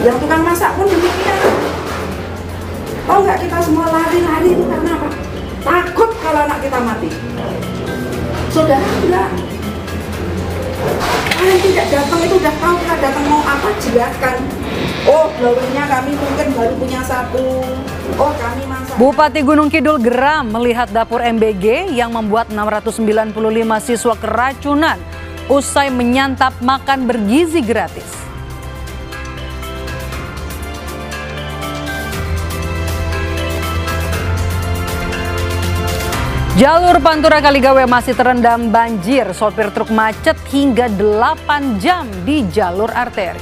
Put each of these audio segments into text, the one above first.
Yang tukang masak pun demikian. Tahu nggak, kita semua lari-lari itu karena apa? Takut kalau anak kita mati. Saudara enggak. Kalian tidak datang itu udah tahu kita datang mau apa, jelaskan. Oh, blowernya kami mungkin baru punya satu. Oh, kami masak. Bupati Gunung Kidul geram melihat dapur MBG yang membuat 695 siswa keracunan usai menyantap makan bergizi gratis. Jalur Pantura Kaligawe masih terendam banjir, sopir truk macet hingga 8 jam di jalur arteri.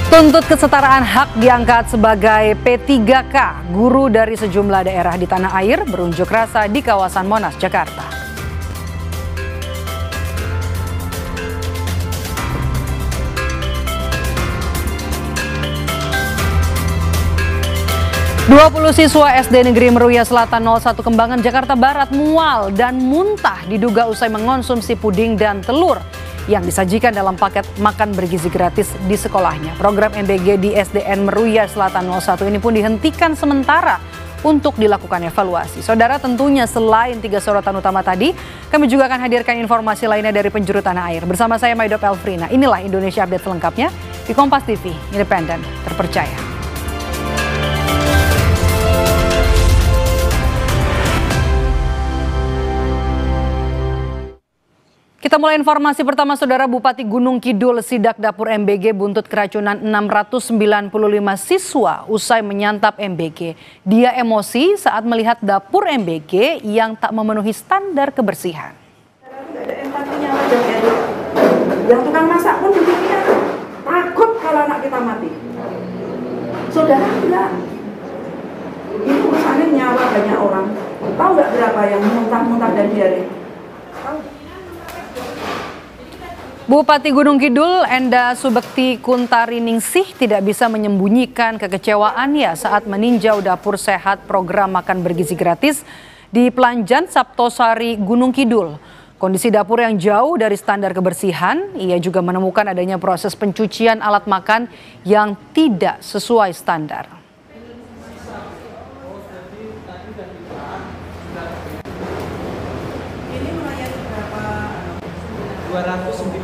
Tuntut kesetaraan hak diangkat sebagai P3K, guru dari sejumlah daerah di tanah air berunjuk rasa di kawasan Monas, Jakarta. 20 siswa SD Negeri Meruya Selatan 01 Kembangan, Jakarta Barat mual dan muntah diduga usai mengonsumsi puding dan telur yang disajikan dalam paket makan bergizi gratis di sekolahnya. Program MBG di SDN Meruya Selatan 01 ini pun dihentikan sementara untuk dilakukan evaluasi. Saudara, tentunya selain 3 sorotan utama tadi, kami juga akan hadirkan informasi lainnya dari penjuru tanah air. Bersama saya Maidop Elfrina, inilah Indonesia Update selengkapnya di Kompas TV, independen, terpercaya. Kita mulai informasi pertama, Saudara. Bupati Gunung Kidul sidak dapur MBG buntut keracunan 695 siswa usai menyantap MBG. Dia emosi saat melihat dapur MBG yang tak memenuhi standar kebersihan. Yang tukang masak pun demikian. Takut kalau anak kita mati. Saudara enggak. Itu urusannya nyawa banyak orang. Tahu nggak berapa yang muntah-muntah dan diare? Bupati Gunung Kidul Enda Subekti Kuntariningsih tidak bisa menyembunyikan kekecewaannya saat meninjau dapur sehat program makan bergizi gratis di Pelanjan Saptosari Gunung Kidul. Kondisi dapur yang jauh dari standar kebersihan, ia juga menemukan adanya proses pencucian alat makan yang tidak sesuai standar. Ini melayani berapa? 2.960.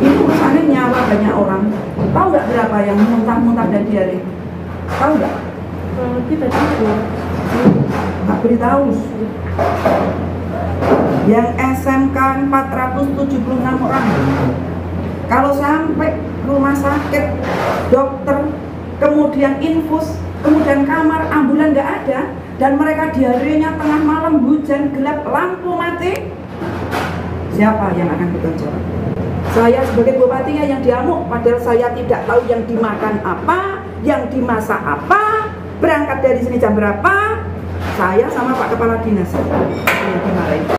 Itu urusannya nyawa banyak orang. Tahu nggak berapa yang muntah-muntah dan diare? Tahu nggak? Kita tidur. Tak beritahu. Yang SMK 476 orang. Kalau sampai rumah sakit, dokter, kemudian infus, kemudian kamar, ambulan nggak ada, dan mereka diarenya tengah malam, hujan, gelap, lampu mati, siapa yang akan bertanggung jawab? Saya sebagai bupatinya yang diamuk, padahal saya tidak tahu yang dimakan apa, yang dimasak apa, berangkat dari sini jam berapa, saya sama Pak Kepala Dinas yang dimarahin.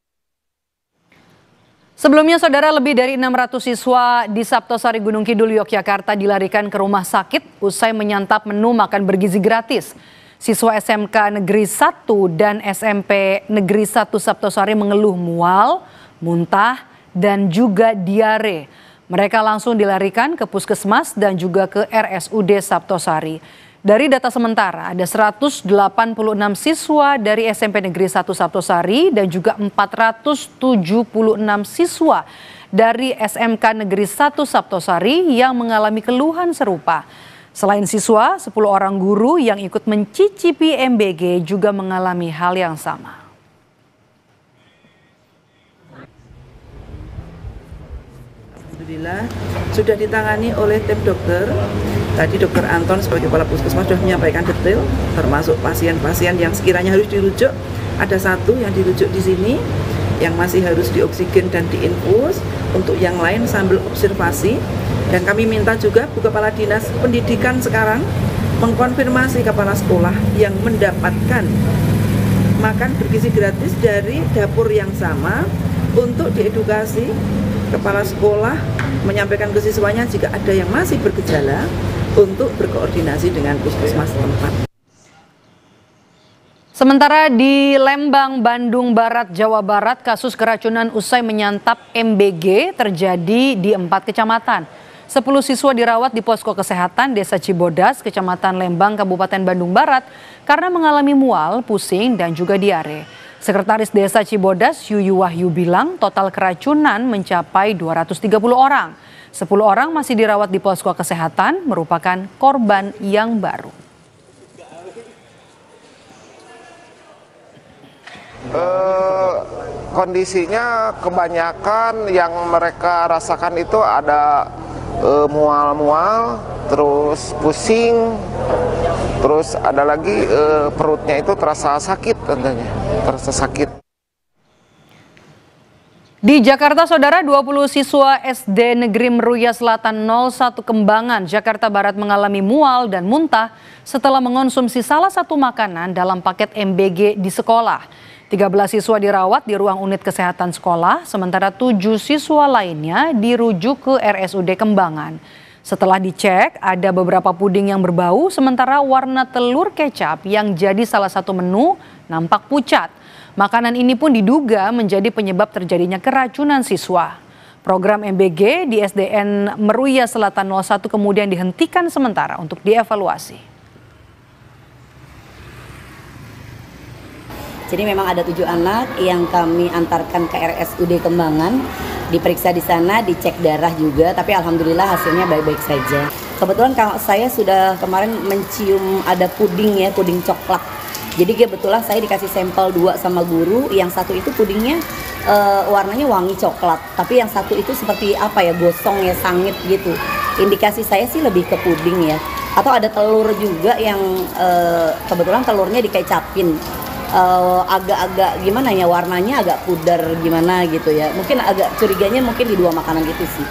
Sebelumnya, Saudara, lebih dari 600 siswa di Saptosari Gunung Kidul, Yogyakarta dilarikan ke rumah sakit usai menyantap menu makan bergizi gratis. Siswa SMK Negeri 1 dan SMP Negeri 1 Saptosari mengeluh mual, muntah, dan juga diare. Mereka langsung dilarikan ke puskesmas dan juga ke RSUD Saptosari. Dari data sementara, ada 186 siswa dari SMP Negeri 1 Saptosari dan juga 476 siswa dari SMK Negeri 1 Saptosari yang mengalami keluhan serupa. Selain siswa, 10 orang guru yang ikut mencicipi MBG juga mengalami hal yang sama. Alhamdulillah sudah ditangani oleh tim dokter. Tadi Dokter Anton sebagai kepala puskesmas sudah menyampaikan detail, termasuk pasien-pasien yang sekiranya harus dirujuk. Ada satu yang dirujuk di sini, yang masih harus dioksigen dan diinfus. Untuk yang lain sambil observasi. Dan kami minta juga Bu Kepala Dinas Pendidikan sekarang mengkonfirmasi kepala sekolah yang mendapatkan makan bergizi gratis dari dapur yang sama untuk diedukasi. Kepala sekolah menyampaikan ke siswanya jika ada yang masih bergejala untuk berkoordinasi dengan puskesmas tempat. Sementara di Lembang, Bandung Barat, Jawa Barat, kasus keracunan usai menyantap MBG terjadi di 4 kecamatan. 10 siswa dirawat di posko kesehatan Desa Cibodas, Kecamatan Lembang, Kabupaten Bandung Barat karena mengalami mual, pusing, dan juga diare. Sekretaris Desa Cibodas, Yuyu Wahyu bilang total keracunan mencapai 230 orang. 10 orang masih dirawat di posko kesehatan, merupakan korban yang baru. Kondisinya kebanyakan yang mereka rasakan itu ada mual-mual, terus pusing, terus ada lagi perutnya itu terasa sakit tentunya, terasa sakit. Di Jakarta, Saudara, 20 siswa SD Negeri Meruya Selatan 01 Kembangan, Jakarta Barat mengalami mual dan muntah setelah mengonsumsi salah satu makanan dalam paket MBG di sekolah. 13 siswa dirawat di ruang unit kesehatan sekolah, sementara 7 siswa lainnya dirujuk ke RSUD Kembangan. Setelah dicek, ada beberapa puding yang berbau, sementara warna telur kecap yang jadi salah satu menu nampak pucat. Makanan ini pun diduga menjadi penyebab terjadinya keracunan siswa. Program MBG di SDN Meruya Selatan 01 kemudian dihentikan sementara untuk dievaluasi. Jadi memang ada 7 anak yang kami antarkan ke RSUD Kembangan, diperiksa di sana, dicek darah juga, tapi alhamdulillah hasilnya baik-baik saja. Kebetulan kalau saya sudah kemarin mencium ada puding ya, puding coklat. Jadi kebetulan saya dikasih sampel 2 sama guru, yang satu itu pudingnya warnanya wangi coklat, tapi yang satu itu seperti apa ya, gosong ya, sangit gitu. Indikasi saya sih lebih ke puding ya. Atau ada telur juga yang kebetulan telurnya dikecapin. Agak-agak gimana ya, warnanya agak pudar gimana gitu ya. Mungkin agak curiganya mungkin di 2 makanan itu sih.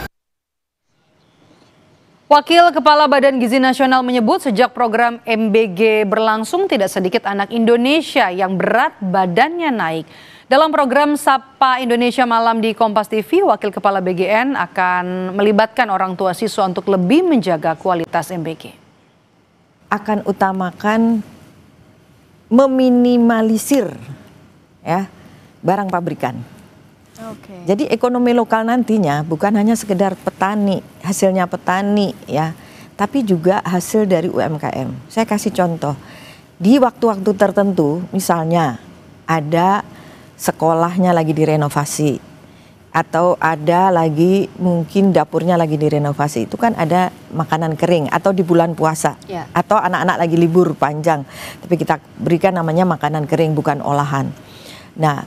Wakil Kepala Badan Gizi Nasional menyebut sejak program MBG berlangsung tidak sedikit anak Indonesia yang berat badannya naik. Dalam program Sapa Indonesia Malam di Kompas TV, Wakil Kepala BGN akan melibatkan orang tua siswa untuk lebih menjaga kualitas MBG. Akan utamakan meminimalisir ya barang pabrikan. Jadi ekonomi lokal nantinya bukan hanya sekedar petani, hasilnya petani ya, tapi juga hasil dari UMKM. Saya kasih contoh, di waktu-waktu tertentu misalnya ada sekolahnya lagi direnovasi atau ada lagi mungkin dapurnya lagi direnovasi, itu kan ada makanan kering, atau di bulan puasa atau anak-anak lagi libur panjang, tapi kita berikan namanya makanan kering, bukan olahan. Nah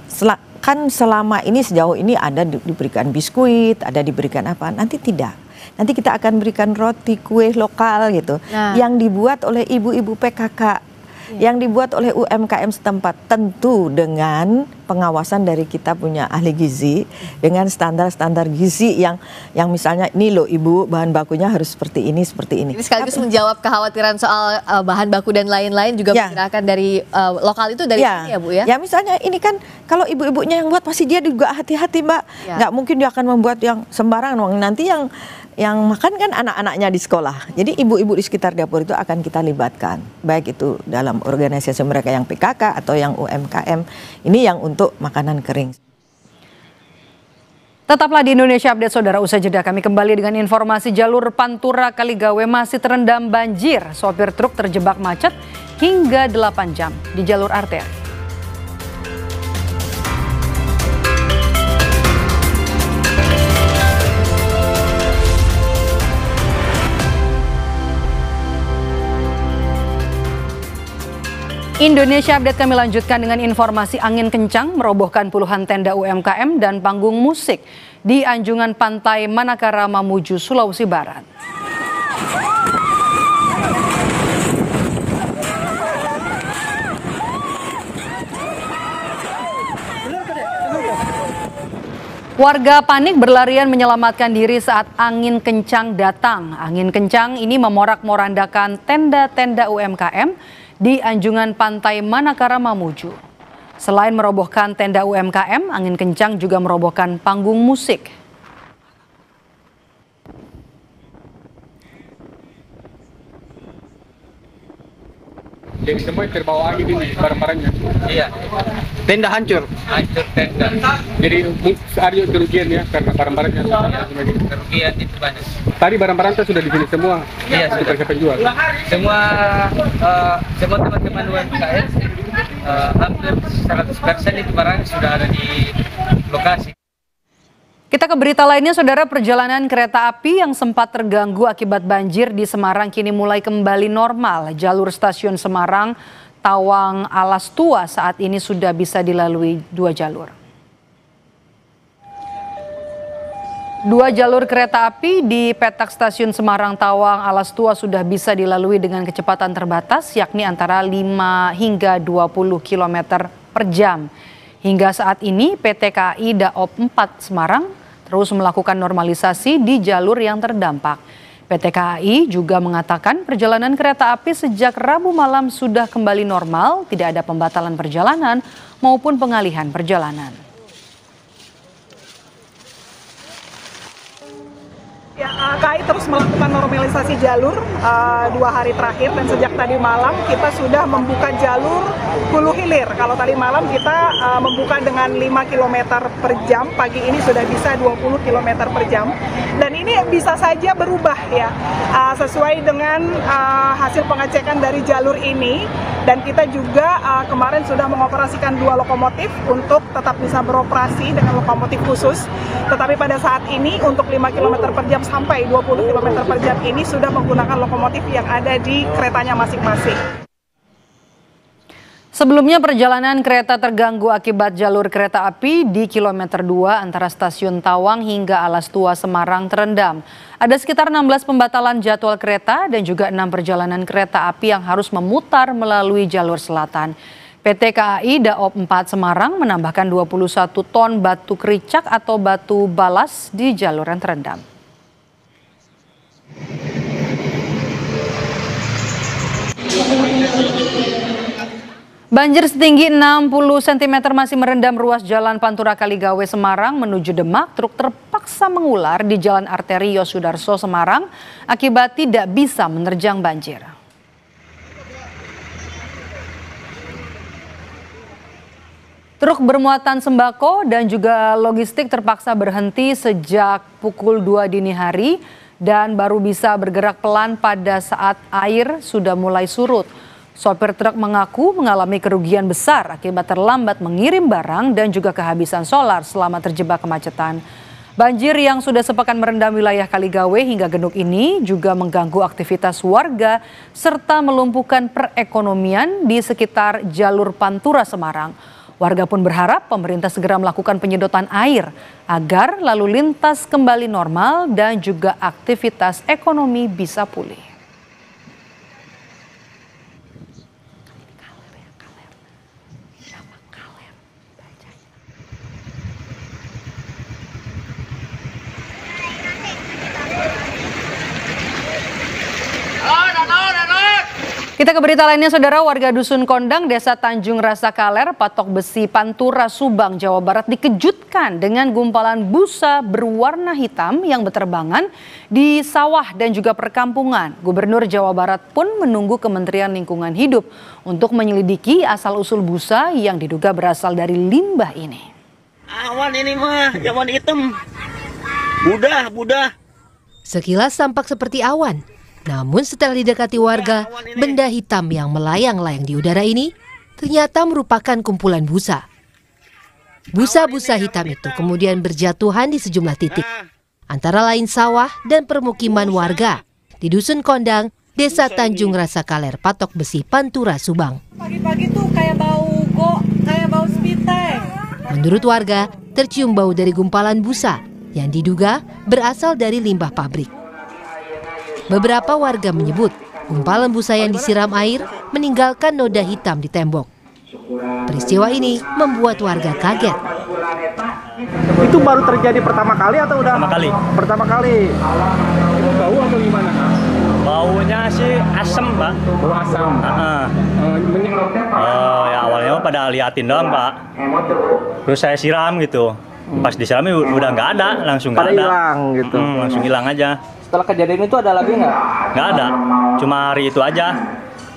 kan selama ini sejauh ini ada diberikan biskuit, ada diberikan apa, nanti tidak. Nanti kita akan berikan roti, kue lokal gitu, yang dibuat oleh ibu-ibu PKK, yang dibuat oleh UMKM setempat, tentu dengan pengawasan dari kita punya ahli gizi, dengan standar-standar gizi yang misalnya ini loh ibu, bahan bakunya harus seperti ini, seperti ini. Ini sekaligus menjawab kekhawatiran soal bahan baku dan lain-lain, juga menggunakan dari lokal itu dari sini ya Bu ya? Ya misalnya ini kan kalau ibu-ibunya yang buat pasti dia juga hati-hati Mbak, nggak mungkin dia akan membuat yang sembarangan, nanti yang makan kan anak-anaknya di sekolah. Jadi ibu-ibu di sekitar dapur itu akan kita libatkan, baik itu dalam organisasi mereka yang PKK atau yang UMKM. Ini yang untuk makanan kering. Tetaplah di Indonesia Update, Saudara. Usai jeda kami kembali dengan informasi jalur Pantura Kaligawe masih terendam banjir. Sopir truk terjebak macet hingga 8 jam di jalur arteri. Indonesia Update kami lanjutkan dengan informasi angin kencang merobohkan puluhan tenda UMKM dan panggung musik di anjungan pantai Manakara, Mamuju, Sulawesi Barat. Warga panik berlarian menyelamatkan diri saat angin kencang datang. Angin kencang ini memorak-morandakan tenda-tenda UMKM di anjungan pantai Manakara, Mamuju. Selain merobohkan tenda UMKM, angin kencang juga merobohkan panggung musik. Jadi semua terbawa angin ini barang-barangnya. Iya. Tenda hancur. Hancur tenda. Jadi ada kerugian ya karena barang-barangnya. Kerugian itu banyak. Tadi barang-barang itu sudah di sini semua. Iya, sudah penjual. Semua teman-teman UMKM hampir 100% itu barang sudah ada di lokasi. Kita ke berita lainnya, saudara. Perjalanan kereta api yang sempat terganggu akibat banjir di Semarang kini mulai kembali normal. Jalur stasiun Semarang, Tawang, Alas Tua saat ini sudah bisa dilalui 2 jalur. 2 jalur kereta api di petak stasiun Semarang, Tawang, Alas Tua sudah bisa dilalui dengan kecepatan terbatas, yakni antara 5 hingga 20 km per jam. Hingga saat ini PT KAI Daop 4 Semarang terus melakukan normalisasi di jalur yang terdampak. PT KAI juga mengatakan perjalanan kereta api sejak Rabu malam sudah kembali normal, tidak ada pembatalan perjalanan maupun pengalihan perjalanan. Ya, KAI terus melakukan normalisasi jalur 2 hari terakhir, dan sejak tadi malam kita sudah membuka jalur hulu hilir. Kalau tadi malam kita membuka dengan 5 km per jam, pagi ini sudah bisa 20 km per jam. Dan ini bisa saja berubah ya, sesuai dengan hasil pengecekan dari jalur ini. Dan kita juga kemarin sudah mengoperasikan 2 lokomotif untuk tetap bisa beroperasi dengan lokomotif khusus. Tetapi pada saat ini untuk 5 km per jam sampai 20 km per jam ini sudah menggunakan lokomotif yang ada di keretanya masing-masing. Sebelumnya perjalanan kereta terganggu akibat jalur kereta api di kilometer 2 antara stasiun Tawang hingga Alas Tua Semarang terendam. Ada sekitar 16 pembatalan jadwal kereta dan juga 6 perjalanan kereta api yang harus memutar melalui jalur selatan. PT KAI Daop 4 Semarang menambahkan 21 ton batu kericak atau batu balas di jalur yang terendam. Banjir setinggi 60 cm masih merendam ruas jalan Pantura Kaligawe Semarang menuju Demak. Truk terpaksa mengular di Jalan Arteri Yosudarso Semarang akibat tidak bisa menerjang banjir. Truk bermuatan sembako dan juga logistik terpaksa berhenti sejak pukul 2 dini hari dan baru bisa bergerak pelan pada saat air sudah mulai surut. Sopir truk mengaku mengalami kerugian besar akibat terlambat mengirim barang dan juga kehabisan solar selama terjebak kemacetan. Banjir yang sudah sepekan merendam wilayah Kaligawe hingga Genuk ini juga mengganggu aktivitas warga serta melumpuhkan perekonomian di sekitar jalur Pantura Semarang. Warga pun berharap pemerintah segera melakukan penyedotan air agar lalu lintas kembali normal dan juga aktivitas ekonomi bisa pulih. Kita ke berita lainnya, saudara. Warga Dusun Kondang, Desa Tanjung Rasa Kaler, Patok Besi, Pantura, Subang, Jawa Barat dikejutkan dengan gumpalan busa berwarna hitam yang berterbangan di sawah dan juga perkampungan. Gubernur Jawa Barat pun menunggu Kementerian Lingkungan Hidup untuk menyelidiki asal-usul busa yang diduga berasal dari limbah ini. Awan ini mah, awan hitam. Budah. Sekilas tampak seperti awan. Namun setelah didekati warga, benda hitam yang melayang-layang di udara ini ternyata merupakan kumpulan busa. Busa-busa hitam itu kemudian berjatuhan di sejumlah titik, antara lain sawah dan permukiman warga di Dusun Kondang, Desa Tanjung Rasa Kaler, Patok Besi, Pantura, Subang. Pagi-pagi tuh kayak bau spiteng. Menurut warga, tercium bau dari gumpalan busa yang diduga berasal dari limbah pabrik. Beberapa warga menyebut gumpalan busa yang disiram air meninggalkan noda hitam di tembok. Peristiwa ini membuat warga kaget. Itu baru terjadi pertama kali atau udah? Pertama kali. Itu bau atau gimana? Baunya sih asem, Pak. Bau asam. Ya awalnya pada liatin doang, Pak. Terus saya siram gitu. Pas disiram udah nggak ada, langsung nggak ada. Hilang gitu. Langsung hilang aja. Setelah kejadian itu ada lagi nggak? Nggak ada, cuma hari itu aja.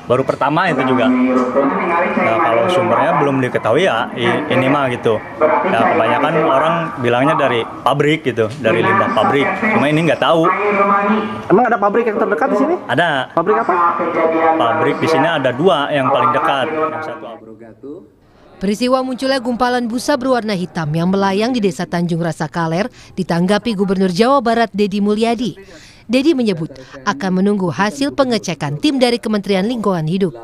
baru pertama itu juga. Nah, kalau sumbernya belum diketahui ya ini mah gitu. Ya kebanyakan orang bilangnya dari pabrik gitu, dari limbah pabrik. Cuma ini nggak tahu. Emang ada pabrik yang terdekat di sini? Ada. Pabrik apa? Pabrik di sini ada 2 yang paling dekat. Yang satu Abrogatu. Peristiwa munculnya gumpalan busa berwarna hitam yang melayang di Desa Tanjung Rasa Kaler ditanggapi Gubernur Jawa Barat Deddy Mulyadi. Deddy menyebut akan menunggu hasil pengecekan tim dari Kementerian Lingkungan Hidup.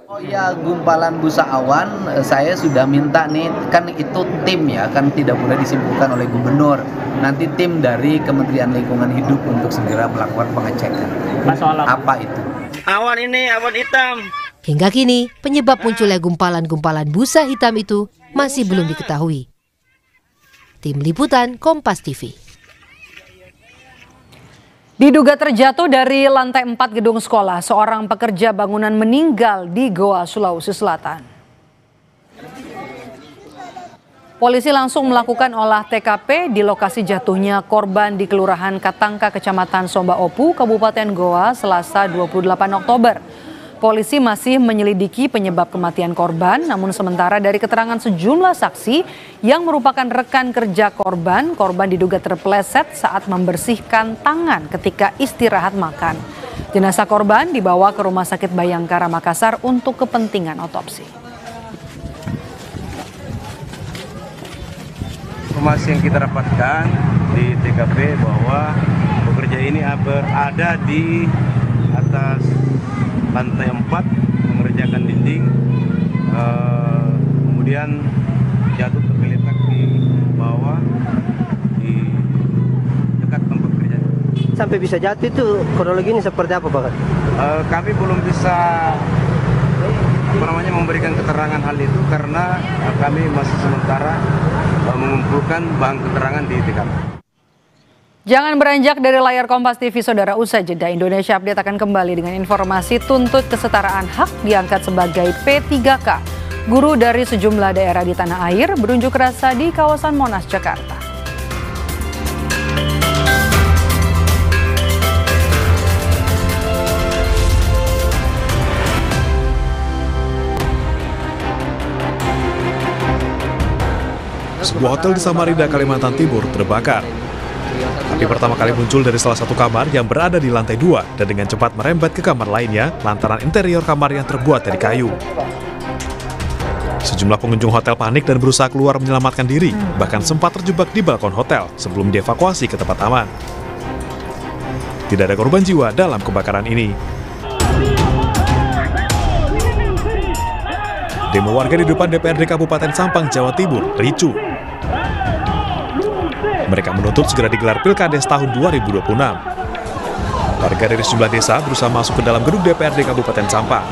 Oh ya, gumpalan busa awan saya sudah minta nih, kan itu tim ya, kan tidak boleh disimpulkan oleh gubernur. Nanti tim dari Kementerian Lingkungan Hidup untuk segera melakukan pengecekan. Apa itu? Awan ini, awan hitam. Hingga kini, penyebab munculnya gumpalan-gumpalan busa hitam itu masih belum diketahui. Tim Liputan Kompas TV. Diduga terjatuh dari lantai 4 gedung sekolah, seorang pekerja bangunan meninggal di Goa, Sulawesi Selatan. Polisi langsung melakukan olah TKP di lokasi jatuhnya korban di Kelurahan Katangka, Kecamatan Somba Opu, Kabupaten Goa, Selasa 28 Oktober. Polisi masih menyelidiki penyebab kematian korban, namun sementara dari keterangan sejumlah saksi yang merupakan rekan kerja korban, korban diduga terpeleset saat membersihkan tangan ketika istirahat makan. Jenazah korban dibawa ke Rumah Sakit Bayangkara Makassar untuk kepentingan otopsi. Informasi yang kita dapatkan di TKP bahwa pekerja ini berada di atas lantai 4 mengerjakan dinding, kemudian jatuh tergeletak di bawah di dekat tempat kerja. Sampai bisa jatuh itu kronologinya seperti apa Pak? Kami belum bisa memberikan keterangan hal itu karena kami masih sementara mengumpulkan bahan keterangan di TKP. Jangan beranjak dari layar Kompas TV, saudara. Usai jeda, Indonesia Update akan kembali dengan informasi tuntut kesetaraan hak diangkat sebagai P3K. Guru dari sejumlah daerah di tanah air berunjuk rasa di kawasan Monas, Jakarta. Sebuah hotel di Samarinda, Kalimantan Timur terbakar. Api pertama kali muncul dari salah satu kamar yang berada di lantai 2 dan dengan cepat merembet ke kamar lainnya lantaran interior kamar yang terbuat dari kayu. Sejumlah pengunjung hotel panik dan berusaha keluar menyelamatkan diri, bahkan sempat terjebak di balkon hotel sebelum dievakuasi ke tempat aman. Tidak ada korban jiwa dalam kebakaran ini. Demo warga di depan DPRD Kabupaten Sampang, Jawa Timur, ricuh. Mereka menuntut segera digelar Pilkades tahun 2026. Warga dari sejumlah desa berusaha masuk ke dalam gedung DPRD Kabupaten Sampang.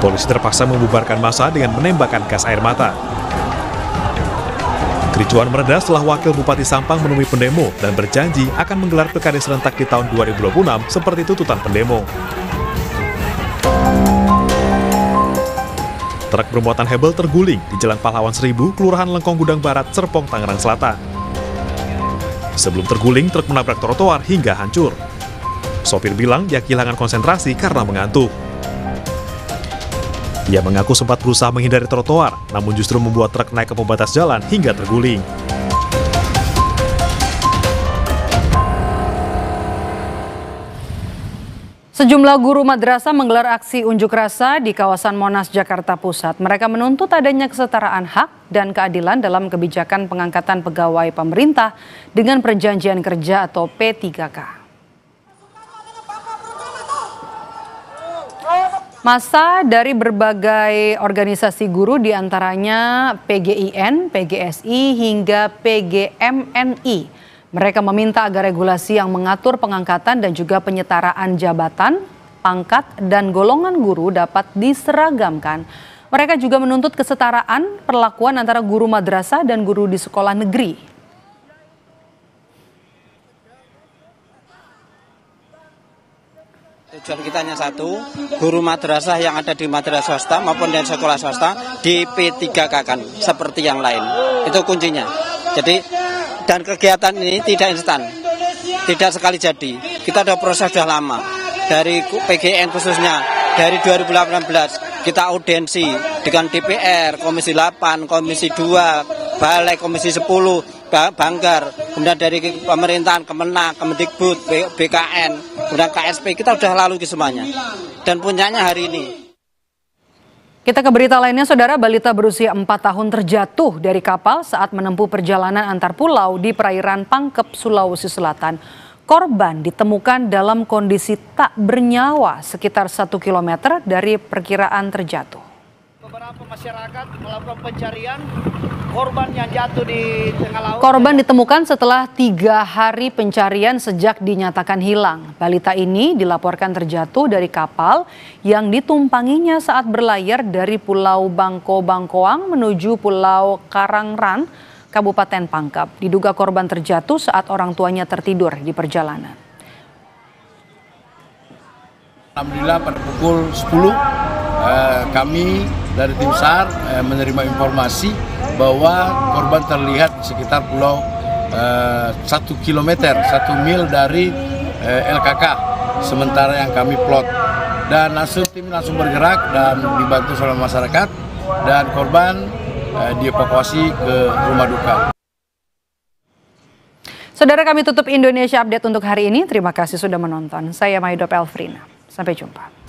Polisi terpaksa membubarkan massa dengan menembakkan gas air mata. Kericuan mereda setelah Wakil Bupati Sampang menemui pendemo dan berjanji akan menggelar Pilkades serentak di tahun 2026 seperti tuntutan pendemo. Truk bermuatan hebel terguling di Jalan Pahlawan 1000, Kelurahan Lengkong Gudang Barat, Serpong, Tangerang Selatan. Sebelum terguling, truk menabrak trotoar hingga hancur. Sopir bilang dia kehilangan konsentrasi karena mengantuk. Ia mengaku sempat berusaha menghindari trotoar, namun justru membuat truk naik ke pembatas jalan hingga terguling. Sejumlah guru madrasah menggelar aksi unjuk rasa di kawasan Monas, Jakarta Pusat. Mereka menuntut adanya kesetaraan hak dan keadilan dalam kebijakan pengangkatan pegawai pemerintah dengan perjanjian kerja atau P3K. Massa dari berbagai organisasi guru diantaranya PGIN, PGSI hingga PGMNI. Mereka meminta agar regulasi yang mengatur pengangkatan dan juga penyetaraan jabatan, pangkat, dan golongan guru dapat diseragamkan. Mereka juga menuntut kesetaraan perlakuan antara guru madrasah dan guru di sekolah negeri. Tujuan kita hanya satu, guru madrasah yang ada di madrasah swasta maupun di sekolah swasta di P3K-kan seperti yang lain. Itu kuncinya. Jadi dan kegiatan ini tidak instan, tidak sekali jadi. Kita ada proses sudah lama. dari PGN khususnya dari 2018 kita audiensi dengan DPR, Komisi 8, Komisi 2, Balek, Komisi 10, Banggar, kemudian dari pemerintahan, Kemenak, Kemendikbud, BKN, kemudian KSP, kita sudah lalui semuanya. Dan puncaknya hari ini. Kita ke berita lainnya, saudara. Balita berusia 4 tahun terjatuh dari kapal saat menempuh perjalanan antar pulau di perairan Pangkep, Sulawesi Selatan. Korban ditemukan dalam kondisi tak bernyawa sekitar 1 km dari perkiraan terjatuh. Beberapa masyarakat melakukan pencarian korban yang jatuh di tengah laut. Korban ditemukan setelah 3 hari pencarian sejak dinyatakan hilang. Balita ini dilaporkan terjatuh dari kapal yang ditumpanginya saat berlayar dari Pulau Bangko-Bangkoang menuju Pulau Karangran, Kabupaten Pangkep. Diduga korban terjatuh saat orang tuanya tertidur di perjalanan. Alhamdulillah pada pukul 10 kami dari tim SAR menerima informasi bahwa korban terlihat di sekitar pulau 1 km, 1 mil dari LKK sementara yang kami plot. Dan tim langsung bergerak dan dibantu oleh masyarakat dan korban dievakuasi ke rumah duka. Saudara, kami tutup Indonesia Update untuk hari ini. Terima kasih sudah menonton. Saya Maidop Elfrina. Sampai jumpa.